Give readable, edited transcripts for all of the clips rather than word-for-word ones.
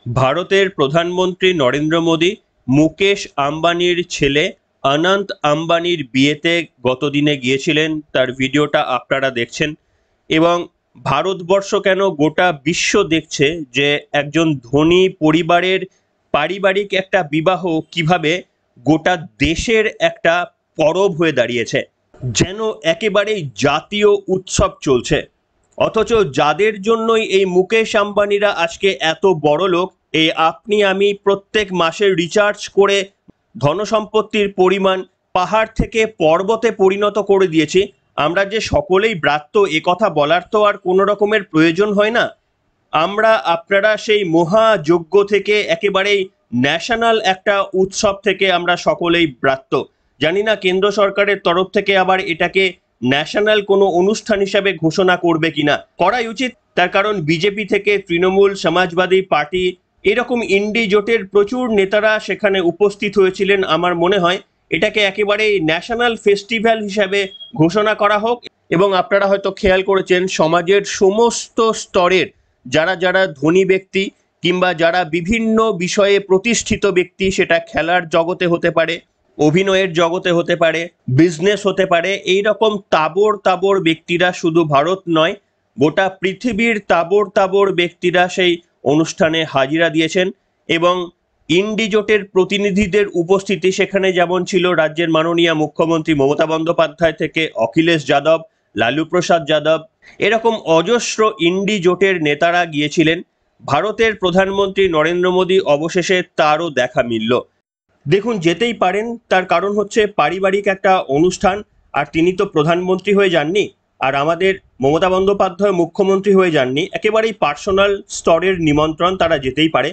ভারতের প্রধানমন্ত্রী নরেন্দ্র মোদী মুকেশ আম্বানির ছেলে অনন্ত আম্বানির বিয়েতে গতদিনে গিয়েছিলেন। তার ভিডিওটা আপনারা দেখছেন এবং ভারতবর্ষ কেন গোটা বিশ্ব দেখছে যে একজন ধনী পরিবারের পারিবারিক একটা বিবাহ কিভাবে গোটা দেশের একটা পরব হয়ে দাঁড়িয়েছে, যেন একেবারেই জাতীয় উৎসব চলছে। অথচ যাদের জন্যই এই মুকেশ আম্বানিরা আজকে এত বড় লোক, এই আপনি আমি প্রত্যেক মাসে রিচার্জ করে ধনসম্পত্তির পরিমাণ পাহাড় থেকে পর্বতে পরিণত করে দিয়েছি, আমরা যে সকলেই ব্রাত্য এ কথা বলার তো আর কোনো রকমের প্রয়োজন হয় না। আমরা আপনারা সেই মহাযজ্ঞ থেকে একেবারেই ন্যাশনাল একটা উৎসব থেকে আমরা সকলেই ব্রাত্য। জানি না কেন্দ্র সরকারের তরফ থেকে আবার এটাকে ন্যাশনাল কোনো অনুষ্ঠান হিসাবে ঘোষণা করবে কিনা, করাই উচিত। তার কারণ বিজেপি থেকে তৃণমূল, সমাজবাদী পার্টি, এরকম ইন্ডি জোটের প্রচুর নেতারা সেখানে উপস্থিত হয়েছিলেন। আমার মনে হয় এটাকে একেবারেই ন্যাশনাল ফেস্টিভ্যাল হিসাবে ঘোষণা করা হোক। এবং আপনারা হয়তো খেয়াল করেছেন সমাজের সমস্ত স্তরের যারা যারা ধনী ব্যক্তি কিংবা যারা বিভিন্ন বিষয়ে প্রতিষ্ঠিত ব্যক্তি, সেটা খেলার জগতে হতে পারে, অভিনয়ের জগতে হতে পারে, বিজনেস হতে পারে, এই রকম তাবড় তাবড় ব্যক্তিরা শুধু ভারত নয় গোটা পৃথিবীর তাবড় তাবড় ব্যক্তিরা সেই অনুষ্ঠানে হাজিরা দিয়েছেন। এবং ইন্ডি জোটের প্রতিনিধিদের উপস্থিতি সেখানে যেমন ছিল রাজ্যের মাননীয় মুখ্যমন্ত্রী মমতা বন্দ্যোপাধ্যায় থেকে অখিলেশ যাদব, লালু প্রসাদ যাদব, এরকম অজস্র ইন্ডি জোটের নেতারা গিয়েছিলেন। ভারতের প্রধানমন্ত্রী নরেন্দ্র মোদী অবশেষে তারও দেখা মিলল। দেখুন, যেতেই পারেন, তার কারণ হচ্ছে পারিবারিক একটা অনুষ্ঠান, আর তিনি তো প্রধানমন্ত্রী হয়ে যাননি, আর আমাদের মমতা বন্দ্যোপাধ্যায় মুখ্যমন্ত্রী হয়ে যাননি, একেবারেই পার্সোনাল স্তরের নিমন্ত্রণ, তারা যেতেই পারে।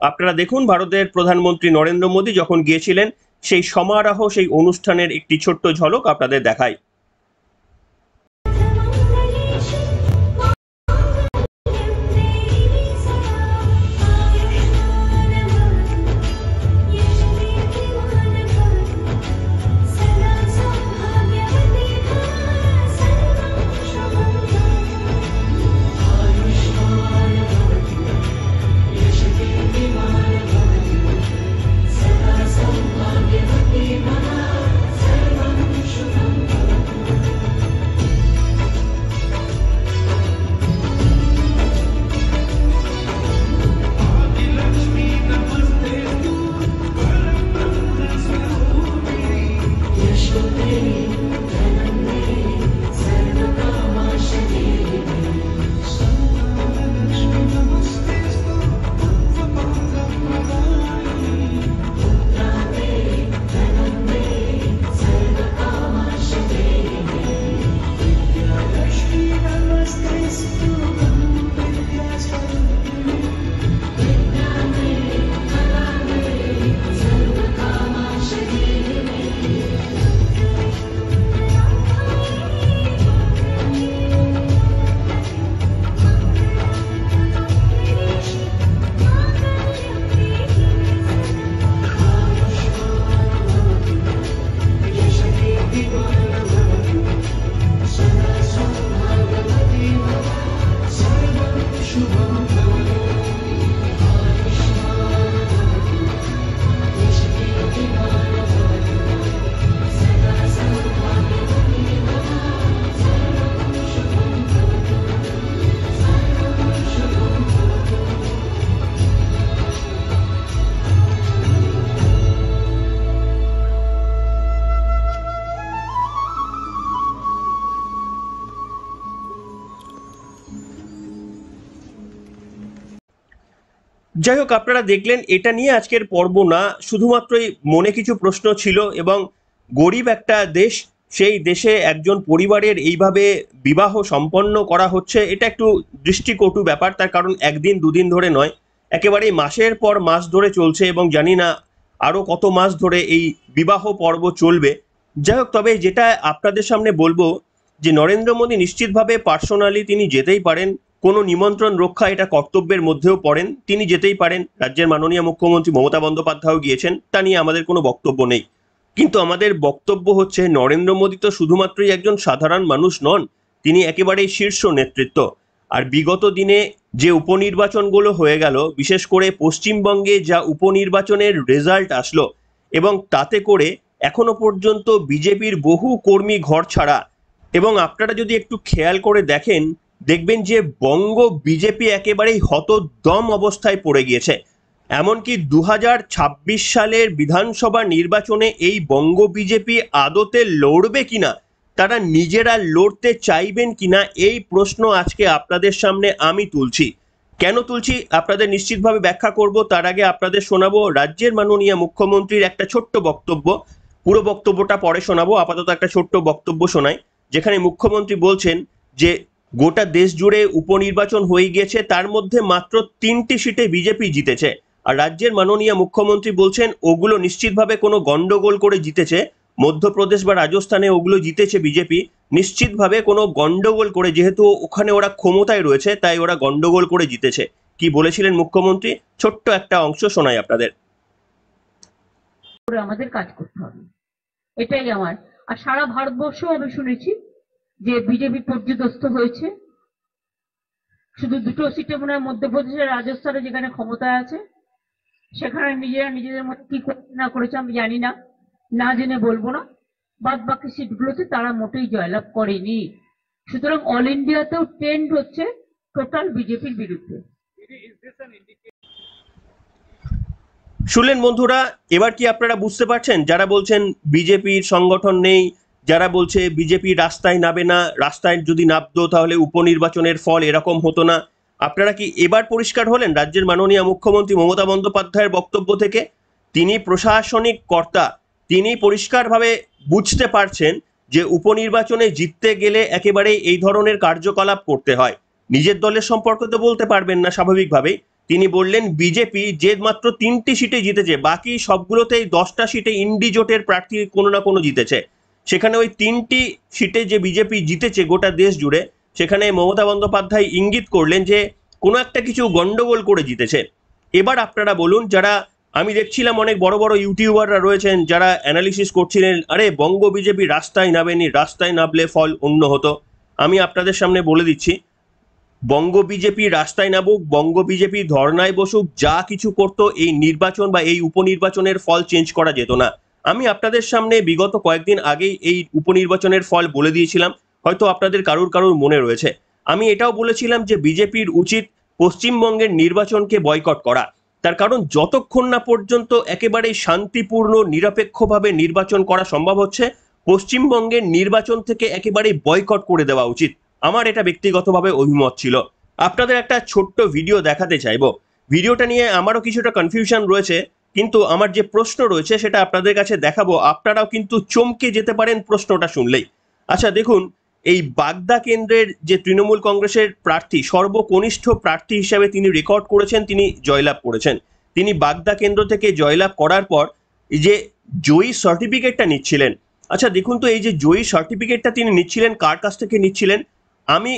আপনারা দেখুন ভারতের প্রধানমন্ত্রী নরেন্দ্র মোদী যখন গিয়েছিলেন সেই সমারোহ, সেই অনুষ্ঠানের একটি ছোট্ট ঝলক আপনাদের দেখাই। যাই হোক, আপনারা দেখলেন, এটা নিয়ে আজকের পর্ব না, শুধুমাত্রই মনে কিছু প্রশ্ন ছিল। এবং গরিব একটা দেশ, সেই দেশে একজন পরিবারের এইভাবে বিবাহ সম্পন্ন করা হচ্ছে, এটা একটু দৃষ্টিকটু ব্যাপার। তার কারণ একদিন দুদিন ধরে নয়, একেবারেই মাসের পর মাস ধরে চলছে এবং জানি না আরও কত মাস ধরে এই বিবাহ পর্ব চলবে। যাই হোক, তবে যেটা আপনাদের সামনে বলবো যে নরেন্দ্র মোদী নিশ্চিতভাবে পার্সোনালি তিনি যেতেই পারেন, কোনো নিমন্ত্রণ রক্ষা এটা কর্তব্যের মধ্যেও পড়েন, তিনি যেতেই পারেন। রাজ্যের মাননীয় মুখ্যমন্ত্রী মমতা বন্দ্যোপাধ্যায়ও গিয়েছেন, তা নিয়ে আমাদের কোনো বক্তব্য নেই। কিন্তু আমাদের বক্তব্য হচ্ছে নরেন্দ্র মোদী তো শুধুমাত্রই একজন সাধারণ মানুষ নন, তিনি একেবারেই শীর্ষ নেতৃত্ব। আর বিগত দিনে যে উপনির্বাচনগুলো হয়ে গেল, বিশেষ করে পশ্চিমবঙ্গে যা উপনির্বাচনের রেজাল্ট আসলো, এবং তাতে করে এখনো পর্যন্ত বিজেপির বহু কর্মী ঘর ছাড়া। এবং আপনারা যদি একটু খেয়াল করে দেখেন, দেখবেন যে বঙ্গ বিজেপি একেবারেই হতদম অবস্থায় পড়ে গিয়েছে। এমনকি 2026 সালের বিধানসভা নির্বাচনে এই বঙ্গ বিজেপি আদতে লড়বে কিনা, তারা নিজেরা লড়তে চাইবেন কিনা, এই প্রশ্ন আজকে আপনাদের সামনে আমি তুলছি। কেন তুলছি আপনাদের নিশ্চিতভাবে ব্যাখ্যা করব। তার আগে আপনাদের শোনাবো রাজ্যের মাননীয় মুখ্যমন্ত্রীর একটা ছোট্ট বক্তব্য। পুরো বক্তব্যটা পরে শোনাবো, আপাতত একটা ছোট্ট বক্তব্য শোনাই, যেখানে মুখ্যমন্ত্রী বলছেন যে গোটা দেশ জুড়ে উপনির্বাচন হয়ে গিয়েছে, তার মধ্যে মাত্র 3টি সিটে বিজেপি জিতেছে। আর রাজ্যের মাননীয় মুখ্যমন্ত্রী বলছেন ওগুলো নিশ্চিতভাবে কোনো গন্ডগোল করে জিতেছে, মধ্যপ্রদেশ বা রাজস্থানে ওগুলো জিতেছে বিজেপি নিশ্চিতভাবে কোনো গন্ডগোল করে, যেহেতু ওখানে ওরা ক্ষমতায় রয়েছে তাই ওরা গন্ডগোল করে জিতেছে। কি বলেছিলেন মুখ্যমন্ত্রী, ছোট্ট একটা অংশ শোনাই আপনাদের। আমাদের কাজ করতে হবে, এটাই আমার। আর সারা ভারতবর্ষ আমি শুনেছি যে বিজেপি পর্যদস্ত হয়েছে। শুধু 2টো সিটে মনে হয় মধ্যপ্রদেশ আর রাজস্থানে যেখানে ক্ষমতায় আছে, সেখানে নিজেরা নিজেদের মধ্যে কি করেছে না করেছে আমি জানি না, না জেনে বলবো না। বাদ বাকি সিটগুলোতে তারা মোটেই জয়লাভ করেনি। সুতরাং অল ইন্ডিয়াতেও ট্রেন্ড হচ্ছে টোটাল বিজেপির বিরুদ্ধে। শুনলেন বন্ধুরা, এবার কি আপনারা বুঝতে পারছেন? যারা বলছেন বিজেপির সংগঠন নেই, যারা বলছে বিজেপি রাস্তায় নামবে না, রাস্তায় যদি নামতো তাহলে উপনির্বাচনের ফল এরকম হতো না, আপনারা কি এবার পরিষ্কার হলেন রাজ্যের মাননীয় মুখ্যমন্ত্রী মমতা বন্দ্যোপাধ্যায়ের বক্তব্য থেকে? তিনি প্রশাসনিক কর্তা, তিনি পরিষ্কারভাবে বুঝতে পারছেন যে উপনির্বাচনে জিততে গেলে একেবারে এই ধরনের কার্যকলাপ করতে হয়। নিজের দলের সম্পর্কে তো বলতে পারবেন না স্বাভাবিকভাবেই। তিনি বললেন বিজেপি যে মাত্র 3টি সিটে জিতেছে, বাকি সবগুলোতেই 10টা সিটে ইন্ডি জোটের প্রার্থী কোনো না কোনো জিতেছে। সেখানে ওই 3টি সিটে যে বিজেপি জিতেছে গোটা দেশ জুড়ে, সেখানে মমতা বন্দ্যোপাধ্যায় ইঙ্গিত করলেন যে কোনো একটা কিছু গন্ডগোল করে জিতেছে। এবার আপনারা বলুন, যারা আমি দেখছিলাম অনেক বড় বড় ইউটিউবাররা রয়েছেন যারা অ্যানালিসিস করছিলেন, আরে বঙ্গ বিজেপি রাস্তায় নামেনি, রাস্তায় নামলে ফল অন্য হতো। আমি আপনাদের সামনে বলে দিচ্ছি, বঙ্গ বিজেপি রাস্তায় নামুক, বঙ্গ বিজেপি ধর্নায় বসুক, যা কিছু করতো এই নির্বাচন বা এই উপনির্বাচনের ফল চেঞ্জ করা যেত না। আমি আপনাদের সামনে বিগত কয়েকদিন আগেই এই উপনির্বাচনের ফল বলে দিয়েছিলাম, হয়তো আপনাদের কারুর কারুর মনে রয়েছে। আমি এটাও বলেছিলাম যে বিজেপির উচিত পশ্চিমবঙ্গের নির্বাচনকে বয়কট করা, তার কারণ যতক্ষণ না পর্যন্ত একেবারেই শান্তিপূর্ণ নিরপেক্ষভাবে নির্বাচন করা সম্ভব হচ্ছে, পশ্চিমবঙ্গের নির্বাচন থেকে একেবারেই বয়কট করে দেওয়া উচিত। আমার এটা ব্যক্তিগতভাবে অভিমত ছিল। আপনাদের একটা ছোট্ট ভিডিও দেখাতে চাইবো। ভিডিওটা নিয়ে আমারও কিছুটা কনফিউশন রয়েছে, কিন্তু আমার যে প্রশ্ন রয়েছে সেটা আপনাদের কাছে দেখাবো, আপনারাও কিন্তু চমকে যেতে পারেন প্রশ্নটা শুনলেই। আচ্ছা দেখুন, এই বাগদা কেন্দ্রের যে তৃণমূল কংগ্রেসের প্রার্থী, সর্বকনিষ্ঠ প্রার্থী হিসেবে তিনি রেকর্ড করেছেন, তিনি জয়লাভ করেছেন। তিনি বাগদা কেন্দ্র থেকে জয়লাভ করার পর এই যে জয়ী সার্টিফিকেটটা নিচ্ছিলেন, আচ্ছা দেখুন তো এই যে জয়ী সার্টিফিকেটটা তিনি নিচ্ছিলেন কার কাছ থেকে নিচ্ছিলেন? আমি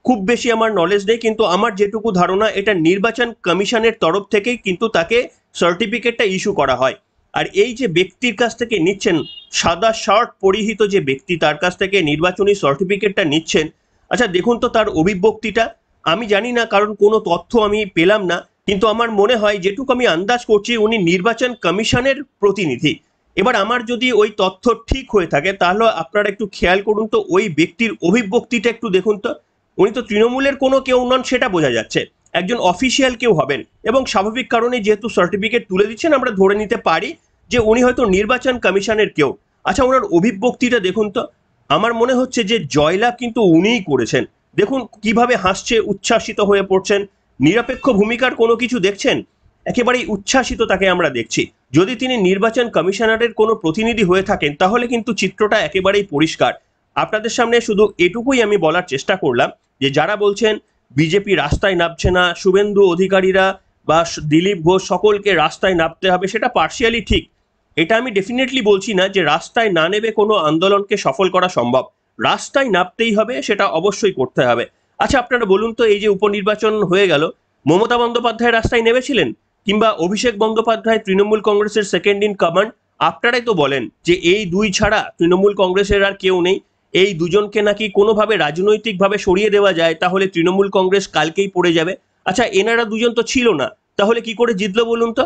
খুব বেশি আমার নলেজ নেই, কিন্তু আমার যেটুকু ধারণা এটা নির্বাচন কমিশনের তরফ থেকেই কিন্তু তাকে সার্টিফিকেটটা ইস্যু করা হয়। আর এই যে ব্যক্তির কাছ থেকে নিচ্ছেন, সাদা শার্ট পরিহিত যে ব্যক্তি, তার কাছ থেকে নির্বাচনী সার্টিফিকেটটা নিচ্ছেন, আচ্ছা দেখুন তো তার অভিব্যক্তিটা। আমি জানি না, কারণ কোনো তথ্য আমি পেলাম না, কিন্তু আমার মনে হয় যেটুকু আমি আন্দাজ করছি উনি নির্বাচন কমিশনের প্রতিনিধি। এবার আমার যদি ওই তথ্য ঠিক হয়ে থাকে তাহলে আপনারা একটু খেয়াল করুন তো, ওই ব্যক্তির অভিব্যক্তিটা একটু দেখুন তো। উনি তো তৃণমূলের কোনো কেউ নন সেটা বোঝা যাচ্ছে, একজন অফিসিয়াল কেউ হবেন, এবং স্বাভাবিক কারণে যেহেতু সার্টিফিকেট তুলে দিচ্ছেন আমরা ধরে নিতে পারি যে উনি হয়তো নির্বাচন কমিশনের কেউ। আচ্ছা ওনার অভিব্যক্তিটা দেখুন তো। আমার মনে হচ্ছে যে জয়লাভ কিন্তু উনিই করেছেন। দেখুন কিভাবে হাসছে, উচ্ছ্বাসিত হয়ে পড়ছেন। নিরপেক্ষ ভূমিকার কোনো কিছু দেখছেন? একেবারেই উচ্ছ্বাসিত তাকে আমরা দেখছি। যদি তিনি নির্বাচন কমিশনারের কোনো প্রতিনিধি হয়ে থাকেন তাহলে কিন্তু চিত্রটা একেবারেই পরিষ্কার। আপনাদের সামনে শুধু এটুকুই আমি বলার চেষ্টা করলাম যে যারা বলছেন বিজেপি রাস্তায় নামছে না, শুভেন্দু অধিকারীরা বা দিলীপ ঘোষ সকলকে রাস্তায় নামতে হবে, সেটা পার্শিয়ালি ঠিক। এটা আমি ডেফিনেটলি বলছি না যে রাস্তায় না নেমে কোনো আন্দোলনকে সফল করা সম্ভব। রাস্তায় নামতেই হবে, সেটা অবশ্যই করতে হবে। আচ্ছা আপনারা বলুন তো, এই যে উপনির্বাচন হয়ে গেল, মমতা বন্দ্যোপাধ্যায় রাস্তায় নেমেছিলেন? কিংবা অভিষেক বন্দ্যোপাধ্যায় তৃণমূল কংগ্রেসের সেকেন্ড ইন কমান্ড, আপনারাই তো বলেন যে এই দুই ছাড়া তৃণমূল কংগ্রেসের আর কেউ নেই। এই দুজনকে নাকি কোনোভাবে রাজনৈতিকভাবে সরিয়ে দেওয়া যায় তাহলে তৃণমূল কংগ্রেস কালকেই পড়ে যাবে। আচ্ছা, এনারা দুজন তো ছিল না, তাহলে কি করে জিতলো বলুন তো?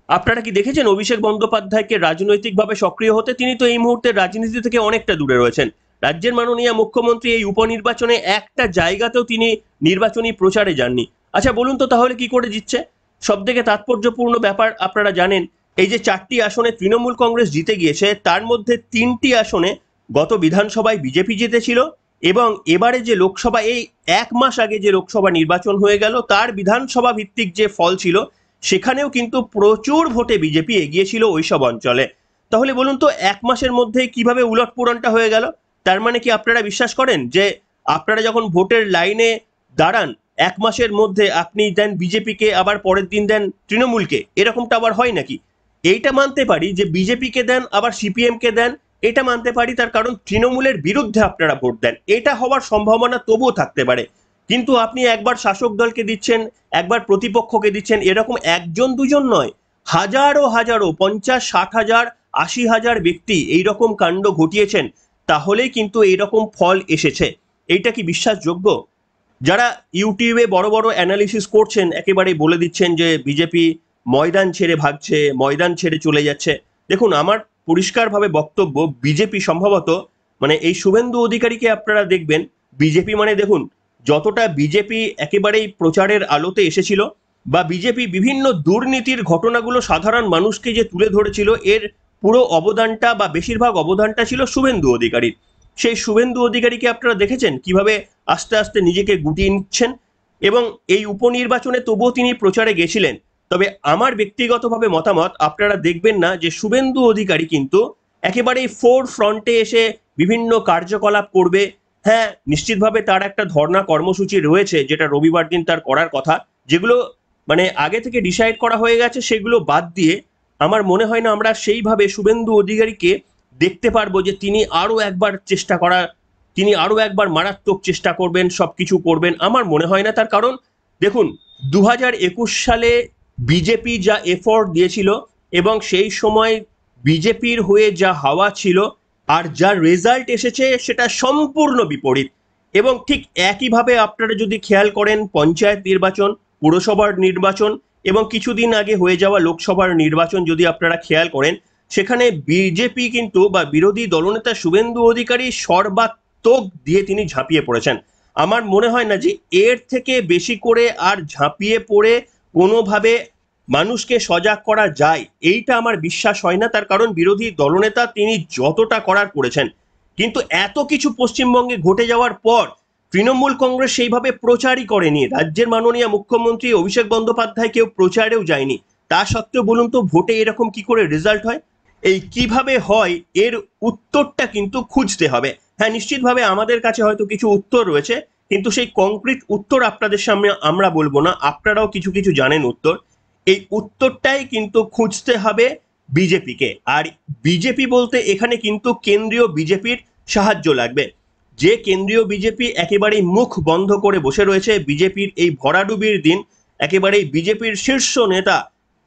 আপনারা কি দেখেছেন অভিষেক বন্দ্যোপাধ্যায়কে রাজনৈতিকভাবে সক্রিয় হতে? তিনি তো এই মুহূর্তে রাজনীতি থেকে অনেকটা দূরে রয়েছেন। রাজ্যের মাননীয় মুখ্যমন্ত্রী এই উপনির্বাচনে একটা জায়গাতেও তিনি নির্বাচনী প্রচারে যাননি। আচ্ছা বলুন তো তাহলে কি করে জিতছে? সবথেকে তাৎপর্যপূর্ণ ব্যাপার আপনারা জানেন, এই যে 4টি আসনে তৃণমূল কংগ্রেস জিতে গিয়েছে, তার মধ্যে 3টি আসনে গত বিধানসভায় বিজেপি জিতেছিল, এবং এবারে যে লোকসভা, এই 1 মাস আগে যে লোকসভা নির্বাচন হয়ে গেল, তার বিধানসভা ভিত্তিক যে ফল ছিল, সেখানেও কিন্তু প্রচুর ভোটে বিজেপি এগিয়ে ছিল ওইসব অঞ্চলে। তাহলে বলুন তো 1 মাসের মধ্যে কিভাবে উলটপুলনটা হয়ে গেল? তার মানে কি আপনারা বিশ্বাস করেন যে আপনারা যখন ভোটের লাইনে দাঁড়ান, 1 মাসের মধ্যে আপনি দেন বিজেপিকে, আবার পরের দিন দেন তৃণমূলকে? এরকমটা আবার হয় নাকি? এইটা মানতে পারি যে বিজেপিকে দেন আবার সিপিএম কে দেন, এটা মানতে পারি, তার কারণ তৃণমূলের বিরুদ্ধে আপনারা ভোট দেন, এটা হওয়ার সম্ভাবনা তবুও থাকতে পারে। কিন্তু আপনি একবার শাসক দলকে দিচ্ছেন, একবার প্রতিপক্ষকে দিচ্ছেন, এরকম একজন দুজন নয়, হাজারো হাজারো 50, 60 হাজার, 80 হাজার ব্যক্তি এইরকম কাণ্ড ঘটিয়েছেন, তাহলেই কিন্তু এইরকম ফল এসেছে। এইটা কি বিশ্বাসযোগ্য? যারা ইউটিউবে বড় বড় অ্যানালিসিস করছেন, একেবারে বলে দিচ্ছেন যে বিজেপি ময়দান ছেড়ে ভাগছে, ময়দান ছেড়ে চলে যাচ্ছে। দেখুন, আমার পরিষ্কারভাবে বক্তব্য, বিজেপি সম্ভবত, মানে এই শুভেন্দু অধিকারীকে আপনারা দেখবেন, বিজেপি মানে দেখুন, যতটা বিজেপি একেবারেই প্রচারের আলোতে এসেছিল, বা বিজেপি বিভিন্ন দুর্নীতির ঘটনাগুলো সাধারণ মানুষকে যে তুলে ধরেছিল, এর পুরো অবদানটা বা বেশিরভাগ অবদানটা ছিল শুভেন্দু অধিকারীর। সেই শুভেন্দু অধিকারীকে আপনারা দেখেছেন কিভাবে আস্তে আস্তে নিজেকে গুটিয়ে নিচ্ছেন, এবং এই উপনির্বাচনে তবুও তিনি প্রচারে গেছিলেন। তবে আমার ব্যক্তিগতভাবে মতামত, আপনারা দেখবেন না যে শুভেন্দু অধিকারী কিন্তু একেবারেই ফোর ফ্রন্টে এসে বিভিন্ন কার্যকলাপ করবে। হ্যাঁ, নিশ্চিতভাবে তার একটা ধর্ণা কর্মসূচি রয়েছে, যেটা রবিবার দিন তার করার কথা, যেগুলো মানে আগে থেকে ডিসাইড করা হয়ে গেছে। সেগুলো বাদ দিয়ে আমার মনে হয় না আমরা সেইভাবে শুভেন্দু অধিকারীকে দেখতে পারবো যে তিনি আরো একবার চেষ্টা করা, তিনি আরো একবার মারাত্মক চেষ্টা করবেন, সবকিছু করবেন। আমার মনে হয় না। তার কারণ দেখুন, 2021 সালে বিজেপি যা এফোর্ট দিয়েছিল, এবং সেই সময় বিজেপির হয়ে যা হাওয়া ছিল, আর যা রেজাল্ট এসেছে সেটা সম্পূর্ণ বিপরীত। এবং ঠিক একইভাবে আপনারা যদি খেয়াল করেন, পঞ্চায়েত নির্বাচন, পুরসভার নির্বাচন, এবং কিছুদিন আগে হয়ে যাওয়া লোকসভার নির্বাচন যদি আপনারা খেয়াল করেন, সেখানে বিজেপি কিন্তু বা বিরোধী দলনেতা শুভেন্দু অধিকারী সর্বাত্মক দিয়ে তিনি ঝাঁপিয়ে পড়েছেন। আমার মনে হয় না যে এর থেকে বেশি করে আর ঝাঁপিয়ে পড়ে কোনোভাবে মানুষকে সজাগ করা যায়, এইটা আমার বিশ্বাস হয় না। তার কারণ বিরোধী দলনেতা তিনি যতটা করার করেছেন, কিন্তু এত কিছু পশ্চিমবঙ্গে ঘটে যাওয়ার পর তৃণমূল কংগ্রেস সেইভাবে প্রচারই করেনি। রাজ্যের মাননীয় মুখ্যমন্ত্রী অভিষেক বন্দ্যোপাধ্যায় কেউ প্রচারেও যায়নি। তা সত্ত্বেও বলুন তো ভোটে এরকম কি করে রেজাল্ট হয়? এই কিভাবে হয়, এর উত্তরটা কিন্তু খুঁজতে হবে। হ্যাঁ, নিশ্চিতভাবে আমাদের কাছে হয়তো কিছু উত্তর রয়েছে, কিন্তু সেই কংক্রিট উত্তর আপনাদের সামনে আমরা বলবো না, আপনারাও কিছু কিছু জানেন উত্তর। এই উত্তরটাই কিন্তু খুঁজতে হবে বিজেপিকে। আর বিজেপি বলতে এখানে কিন্তু কেন্দ্রীয় বিজেপির সাহায্য লাগবে। যে কেন্দ্রীয় বিজেপি একেবারেই মুখ বন্ধ করে বসে রয়েছে বিজেপির এই ভরাডুবির দিন, একেবারেই বিজেপির শীর্ষ নেতা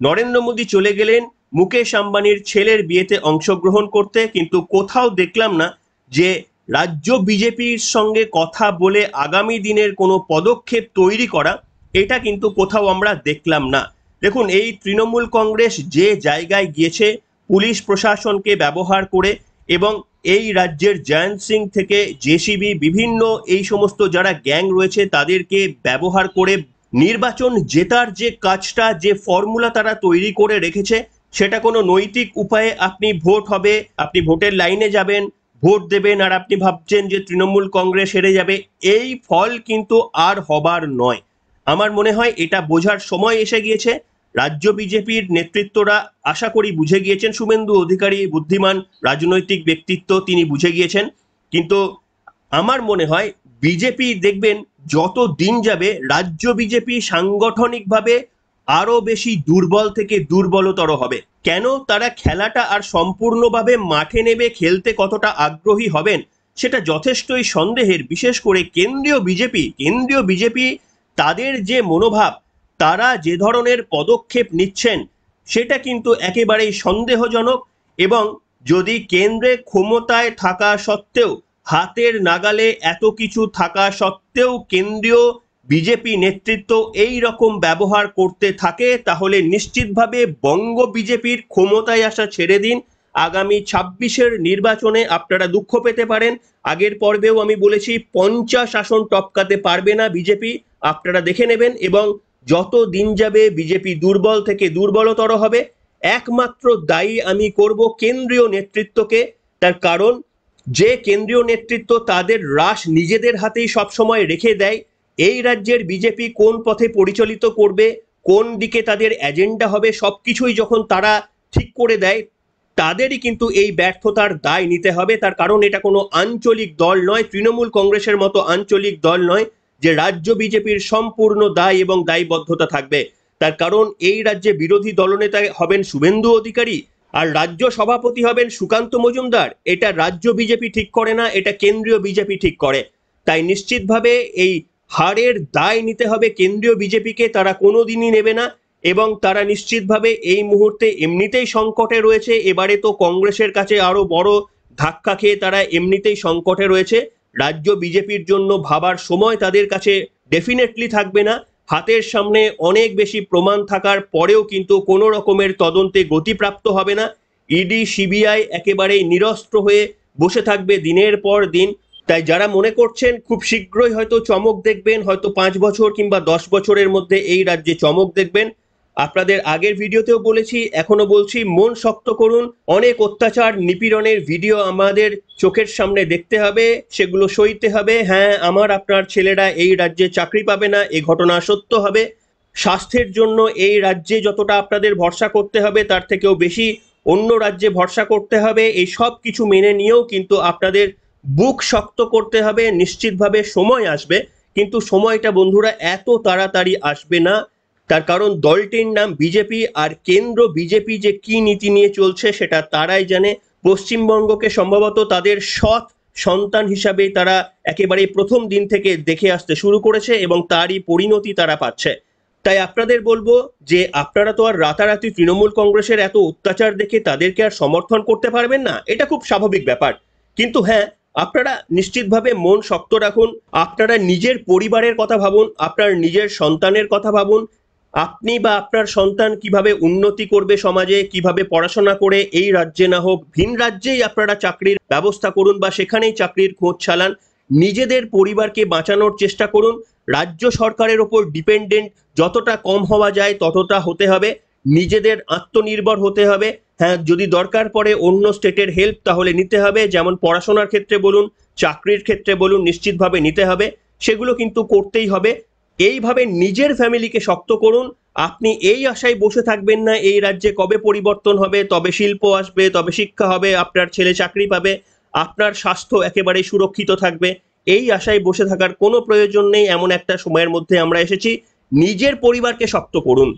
নরেন্দ্র মোদী চলে গেলেন মুকেশ আম্বানির ছেলের বিয়েতে অংশগ্রহণ করতে, কিন্তু কোথাও দেখলাম না যে রাজ্য বিজেপির সঙ্গে কথা বলে আগামী দিনের কোনো পদক্ষেপ তৈরি করা, এটা কিন্তু কোথাও আমরা দেখলাম না। দেখুন, এই তৃণমূল কংগ্রেস যে জায়গায় গিয়েছে, পুলিশ প্রশাসনকে ব্যবহার করে, এবং এই রাজ্যের জয়ন্ত সিং থেকে জেসিবি, বিভিন্ন এই সমস্ত যারা গ্যাং রয়েছে তাদেরকে ব্যবহার করে নির্বাচন জেতার যে কাজটা, যে ফর্মুলা তারা তৈরি করে রেখেছে, সেটা কোনো নৈতিক উপায়ে আপনি ভোট হবে, আপনি ভোটের লাইনে যাবেন, ভোট দেবেন, আর আপনি ভাবছেন যে তৃণমূল কংগ্রেস হেরে যাবে, এই ফল কিন্তু আর হবার নয়। আমার মনে হয় এটা বোঝার সময় এসে গিয়েছে। রাজ্য বিজেপির নেতৃত্বরা আশা করি বুঝে গিয়েছেন, শুভেন্দু অধিকারী বুদ্ধিমান রাজনৈতিক ব্যক্তিত্ব, তিনি বুঝে গিয়েছেন। কিন্তু আমার মনে হয় বিজেপি দেখবেন যত দিন যাবে, রাজ্য বিজেপি সাংগঠনিকভাবে আরো বেশি দুর্বল থেকে দুর্বলতর হবে। কেন? তারা খেলাটা আর সম্পূর্ণভাবে মাঠে নেমে খেলতে কতটা আগ্রহী হবেন সেটা যথেষ্টই সন্দেহের। বিশেষ করে কেন্দ্রীয় বিজেপি তাদের যে মনোভাব, তারা যে ধরনের পদক্ষেপ নিচ্ছেন, সেটা কিন্তু একেবারেই সন্দেহজনক। এবং যদি কেন্দ্রে ক্ষমতায় থাকা সত্ত্বেও, হাতের নাগালে এত কিছু থাকা সত্ত্বেও কেন্দ্রীয় বিজেপি নেতৃত্ব এই রকম ব্যবহার করতে থাকে তাহলে নিশ্চিতভাবে বঙ্গ বিজেপির ক্ষমতায় আসা ছেড়ে দিন, আগামী 26-এর নির্বাচনে আপনারা দুঃখ পেতে পারেন। আগের পর্বেও আমি বলেছি 50 আসন টপকাতে পারবে না বিজেপি, আপনারা দেখে নেবেন। এবং যত দিন যাবে বিজেপি দুর্বল থেকে দুর্বলতর হবে। একমাত্র দায়ী আমি করব কেন্দ্রীয় নেতৃত্বকে, তার কারণ যে কেন্দ্রীয় নেতৃত্ব তাদের রাশ নিজেদের হাতেই সবসময় রেখে দেয়। এই রাজ্যের বিজেপি কোন পথে পরিচালিত করবে, কোন দিকে তাদের এজেন্ডা হবে, সবকিছুই যখন তারা ঠিক করে দেয়, তাদেরই কিন্তু এই ব্যর্থতার দায় নিতে হবে। তার কারণ এটা কোনো আঞ্চলিক দল নয়, তৃণমূল কংগ্রেসের মতো আঞ্চলিক দল নয় যে রাজ্য বিজেপির সম্পূর্ণ দায় এবং দায়বদ্ধতা থাকবে। তার কারণ এই রাজ্যে বিরোধী দলনেতা হবেন শুভেন্দু অধিকারী আর রাজ্য সভাপতি হবেন সুকান্ত মজুমদার। এটা রাজ্য বিজেপি ঠিক করে না, এটা কেন্দ্রীয় বিজেপি ঠিক করে। তাই নিশ্চিতভাবে এই হারের দায় নিতে হবে কেন্দ্রীয় বিজেপিকে, তারা কোনোদিনই নেবে না। এবং তারা নিশ্চিতভাবে এই মুহূর্তে এমনিতেই সংকটে রয়েছে, এবারে তো কংগ্রেসের কাছে আরো বড় ধাক্কা খেয়ে তারা এমনিতেই সংকটে রয়েছে। রাজ্য বিজেপির জন্য ভাবার সময় তাদের কাছে ডেফিনেটলি থাকবে না। হাতের সামনে অনেক বেশি প্রমাণ থাকার পরেও কিন্তু কোনো রকমের তদন্তে গতিপ্রাপ্ত হবে না। ইডি সিবিআই একেবারেই নিরস্ত্র হয়ে বসে থাকবে দিনের পর দিন। তাই যারা মনে করছেন খুব শীঘ্রই হয়তো চমক দেখবেন, হয়তো 5 বছর কিংবা 10 বছরের মধ্যে এই রাজ্যে চমক দেখবেন, আপনাদের আগের ভিডিওতেও বলেছি, এখনো বলছি, মন শক্ত করুন। অনেক অত্যাচার নিপীড়নের ভিডিও আমাদের চোখের সামনে দেখতে হবে, সেগুলো সইতে হবে। হ্যাঁ, আমার আপনার ছেলেরা এই রাজ্যে চাকরি পাবে না, এ ঘটনা সত্য হবে। স্বাস্থ্যের জন্য এই রাজ্যে যতটা আপনাদের ভরসা করতে হবে তার থেকেও বেশি অন্য রাজ্যে ভরসা করতে হবে। এই সব কিছু মেনে নিয়েও কিন্তু আপনাদের বুক শক্ত করতে হবে। নিশ্চিতভাবে সময় আসবে, কিন্তু সময়টা বন্ধুরা এত তাড়াতাড়ি আসবে না। তার কারণ দলটির নাম বিজেপি, আর কেন্দ্র বিজেপি যে কি নীতি নিয়ে চলছে সেটা তারাই জানে। পশ্চিমবঙ্গকে সম্ভবত তাদের সৎ সন্তান হিসাবে তারা একেবারে প্রথম দিন থেকে দেখে আসতে শুরু করেছে এবং তারই পরিণতি তারা পাচ্ছে। তাই আপনাদের বলবো যে আপনারা তো আর রাতারাতি তৃণমূল কংগ্রেসের এত অত্যাচার দেখে তাদেরকে আর সমর্থন করতে পারবেন না, এটা খুব স্বাভাবিক ব্যাপার। কিন্তু হ্যাঁ, আপনারা নিশ্চিতভাবে মন শক্ত রাখুন, আপনারা নিজের পরিবারের কথা ভাবুন, আপনার নিজের সন্তানের কথা ভাবুন। আপনি বা আপনার সন্তান কিভাবে উন্নতি করবে সমাজে, কিভাবে পড়াশোনা করে এই রাজ্যে না হোক ভিন রাজ্যেই আপনারা চাকরির ব্যবস্থা করুন বা সেখানেই চাকরির খোঁজ চালান। নিজেদের পরিবারকে বাঁচানোর চেষ্টা করুন। রাজ্য সরকারের ওপর ডিপেন্ডেন্ট যতটা কম হওয়া যায় ততটা হতে হবে। নিজেদের আত্মনির্ভর হতে হবে। হ্যাঁ, যদি দরকার পড়ে অন্য স্টেটের হেল্প তাহলে নিতে হবে, যেমন পড়াশোনার ক্ষেত্রে বলুন, চাকরির ক্ষেত্রে বলুন, নিশ্চিতভাবে নিতে হবে। সেগুলো কিন্তু করতেই হবে। এইভাবে নিজের ফ্যামিলিকে শক্ত করুন। আপনি এই আশায় বসে থাকবেন না এই রাজ্যে কবে পরিবর্তন হবে, তবে শিল্প আসবে, তবে শিক্ষা হবে, আপনার ছেলে চাকরি পাবে, আপনার স্বাস্থ্য একেবারে সুরক্ষিত থাকবে। এই আশায় বসে থাকার কোনো প্রয়োজন নেই। এমন একটা সময়ের মধ্যে আমরা এসেছি। নিজের পরিবারকে শক্ত করুন।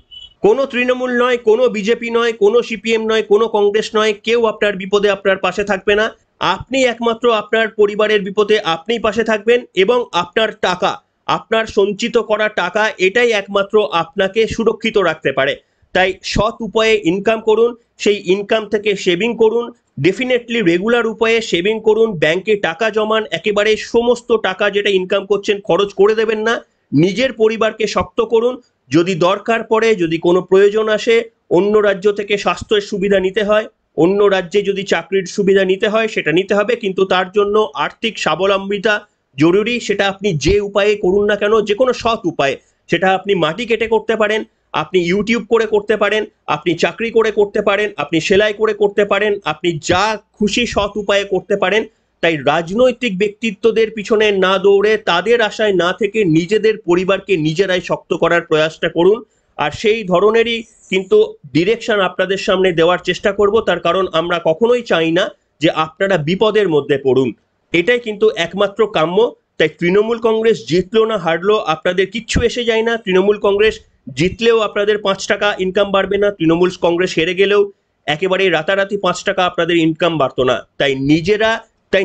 কোনো তৃণমূল নয়, কোনো বিজেপি নয়, কোনো সিপিএম নয়, কোনো কংগ্রেস নয়, কেউ আপনার বিপদে আপনার পাশে থাকবে না। আপনি একমাত্র আপনার পরিবারের বিপদে আপনিই পাশে থাকবেন এবং আপনার টাকা, আপনার সঞ্চিত করা টাকা, এটাই একমাত্র আপনাকে সুরক্ষিত রাখতে পারে। তাই সৎ উপায়ে ইনকাম করুন, সেই ইনকাম থেকে সেভিং করুন। ডেফিনেটলি রেগুলার উপায়ে সেভিং করুন, ব্যাংকে টাকা জমান, একেবারে সমস্ত টাকা যেটা ইনকাম করছেন খরচ করে দেবেন না। নিজের পরিবারকে শক্ত করুন। যদি দরকার পড়ে, যদি কোনো প্রয়োজন আসে, অন্য রাজ্য থেকে স্বাস্থ্যের সুবিধা নিতে হয়, অন্য রাজ্যে যদি চাকরির সুবিধা নিতে হয় সেটা নিতে হবে, কিন্তু তার জন্য আর্থিক স্বাবলম্বিতা জরুরি। সেটা আপনি যে উপায়ে করুন না কেন, যে কোনো সৎ উপায়ে, সেটা আপনি মাটি কেটে করতে পারেন, আপনি ইউটিউব করে করতে পারেন, আপনি চাকরি করে করতে পারেন, আপনি সেলাই করে করতে পারেন, আপনি যা খুশি সৎ উপায়ে করতে পারেন। তাই রাজনৈতিক ব্যক্তিত্বদের পিছনে না দৌড়ে, তাদের আশায় না থেকে নিজেদের পরিবারকে নিজেরাই শক্ত করার প্রয়াসটা করুন। আর সেই ধরনেরই কিন্তু ডিরেকশন আপনাদের সামনে দেওয়ার চেষ্টা করব। তার কারণ আমরা কখনোই চাই না যে আপনারা বিপদের মধ্যে পড়ুন, এটাই কিন্তু একমাত্র কাম্য। তাই তৃণমূল কংগ্রেস জিতলো না হারলো আপনাদের কিচ্ছু এসে যায় না। তৃণমূল কংগ্রেস জিতলেও আপনাদের 5 টাকা ইনকাম বাড়বে না, তৃণমূল কংগ্রেস হেরে গেলেও একেবারে রাতারাতি 5 টাকা আপনাদের ইনকাম বাড়তো না। তাই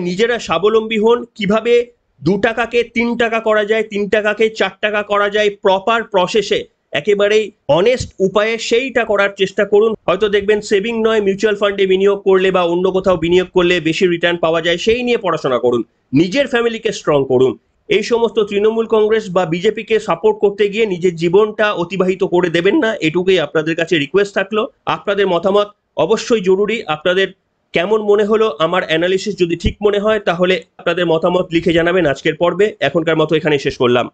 নিজেরা স্বাবলম্বী হন। কিভাবে 2 টাকাকে 3 টাকা করা যায়, 3 টাকাকে 4 টাকা করা যায়, প্রপার প্রসেসে, একেবারেই অনেস্ট উপায়ে সেইটা করার চেষ্টা করুন। হয়তো দেখবেন সেভিং নয়, মিউচুয়াল ফান্ডে বিনিয়োগ করলে বা অন্য কোথাও বিনিয়োগ করলে বেশি রিটার্ন পাওয়া যায়, সেই নিয়ে পড়াশোনা করুন। নিজের ফ্যামিলিকে স্ট্রং করুন। এই সমস্ত তৃণমূল কংগ্রেস বা বিজেপিকে সাপোর্ট করতে গিয়ে নিজের জীবনটা অতিবাহিত করে দেবেন না, এটুকুই আপনাদের কাছে রিকোয়েস্ট থাকলো। আপনাদের মতামত অবশ্যই জরুরি। আপনাদের কেমন মনে হলো আমার অ্যানালিসিস? যদি ঠিক মনে হয় তাহলে আপনাদের মতামত লিখে জানাবেন আজকের পর্বে। এখনকার মতো এখানেই শেষ করলাম।